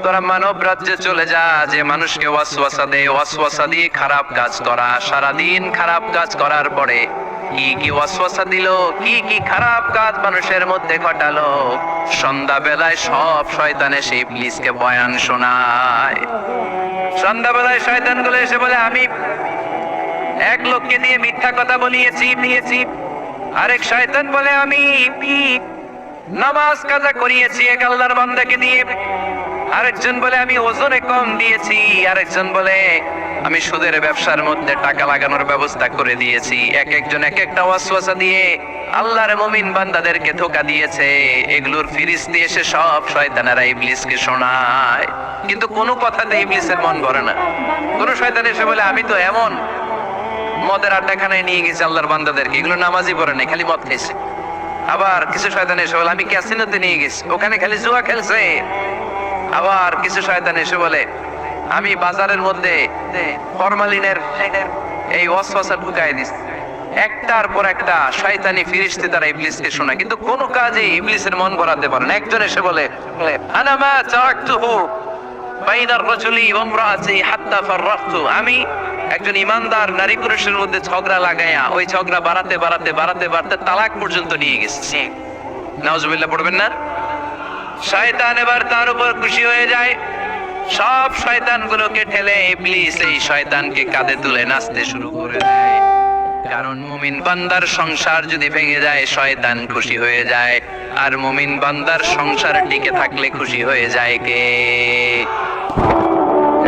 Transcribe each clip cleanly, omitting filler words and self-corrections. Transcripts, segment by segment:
তোরা মানব রাজ্যে চলে যা, যে মানুষকে ওয়াসওয়াসা দেয়, ওয়াসওয়াসা দিয়ে খারাপ কাজ করা, সারাদিন খারাপ কাজ করার পরে কি কি ওয়াসওয়াসা দিল, কি কি খারাপ কাজ মানুষের মধ্যে ঘটালো, সন্ধ্যা বেলায় সব শয়তান এসে ইবলিসকে বয়ান শোনায়। সন্ধ্যাবেলায় শয়তান গুলো এসে বলে, আমি এক লোককে দিয়ে মিথ্যা কথা বলিয়েছি। আরেক শয়তান বলে, আমি নামাজ কাজা করিয়েছি এক আল্লাহর বান্দাকে দিয়ে। আরেকজন বলে, আমি ওজনে কম দিয়েছি। আরেকজন বলে, আমি সুদের ব্যবসার মধ্যে টাকা লাগানোর ব্যবস্থা করে দিয়েছি। এক একজন এক একটা ওয়াসওয়াসা দিয়ে আল্লাহর মুমিন বান্দাদেরকে ধোঁকা দিয়েছে। এগুলোর ফিরিস্তি এসে সব শয়তানেরা ইবলিসকে শোনায়, কিন্তু কোনো কথাতে ইবলিসের মন ভরে না। কোন শয়তান এসে বলে, আমি তো এমন মদের আড্ডাখানায় নিয়ে গেছি আল্লাহর বান্দাদেরকে, এগুলো নামাজই পড়ে নাই, খালি মদ খাইছে। আবার কিছু শয়তান এসে বলে, আমি ক্যাসিনোতে নিয়ে গেছি, ওখানে খালি জুয়া খেলছে। আবার কিছু শয়তান এসে বলে, আমি বাজারের মধ্যে ফরমালিনের এই ওয়াসওয়াসা ঢুকাই দিছি। একটার পর একটা শয়তানি ফিরিস্তি তারা ইবলিসকে শোনায়, কিন্তু কোনো কাজে ইবলিসের মন ভরাতে পারে না। একজন এসে বলে, আনা মা তারাকতুহু বাইনার রাজুলি ওয়া ইমরাআতি হাত্তা ফাররাকতু, আমি একজন ইমানদার নারী পুরুষের মধ্যে ঝগড়া লাগাইয়া ওই ঝগড়া বাড়াতে তালাক পর্যন্ত নিয়ে গেছি। নাউজুবিল্লাহ পড়বেন না? শয়তান এবার তার উপর খুশি হয়ে যায়। সব শয়তানগুলোকে ঠেলে ইবলিস এই শয়তানকে কাঁধে তুলে নাচতে শুরু করে দেয়। কারণ মুমিন বান্দার সংসার যদি ভেঙে যায় শয়তান খুশি হয়ে যায়, আর মুমিন বান্দার সংসার টিকে থাকলে খুশি হয়ে যায় কে?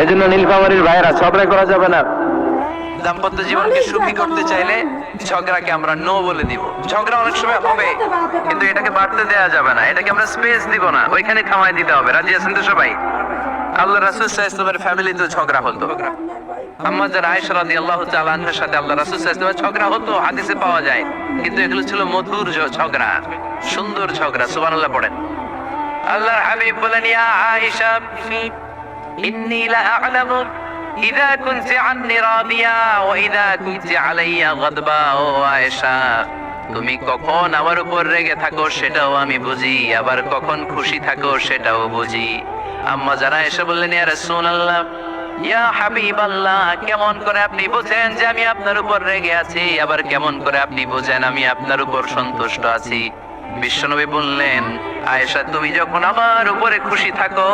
এজন্য নীলফামারীর ভাইরা ঝগড়া করা যাবে না। দাম্পত্য জীবনকে সুখী করতে চাইলে ঝগড়াকে আমরা নো বলে দিব। ঝগড়া অনেক সময় হবে, কিন্তু এটাকে বাড়তে দেওয়া যাবে না, এটাকে আমরা স্পেস দিব না, ওইখানে থামাই দিতে হবে। রাজি আছেন তো সবাই? আল্লাহ রাসূল সাল্লাল্লাহু আলাইহি ওয়াসাল্লামের ফ্যামিলিতে ঝগড়া হতো। আম্মা জান আয়েশা রাদিয়াল্লাহু তাআলা আনহার সাথে আল্লাহ রাসূল সাল্লাল্লাহু আলাইহি ওয়াসাল্লামের ঝগড়া হতো, হাদিসে পাওয়া যায়। কিন্তু এগুলো ছিল মধুর ঝগড়া, সুন্দর ঝগড়া। সুবহানাল্লাহ পড়েন। আল্লাহর হাবিব বলেন, ইয়া আয়েশা ইন্নী লা আ'লামু ইযা কুনতি আন্নী রাদিয়া ওয়া ইযা কুনতি আলাইয়া গাদবা। ও আয়েশা, তুমি কখন আমার উপর রেগে থাকো সেটাও আমি বুঝি, আবার কখন খুশি থাকো সেটাও বুঝি। আম্মা জান আয়েশা বললেন, ইয়া রাসূলুল্লাহ, ইয়া হাবিবাল্লাহ, কেমন করে আপনি বুঝেন যে আমি আপনার উপর রেগে আছি, আবার কেমন করে আপনি বুঝেন আমি আপনার উপর সন্তুষ্ট আছি? বিশ্বনবী বললেন, আয়েশা, তুমি যখন আমার উপরে খুশি থাকো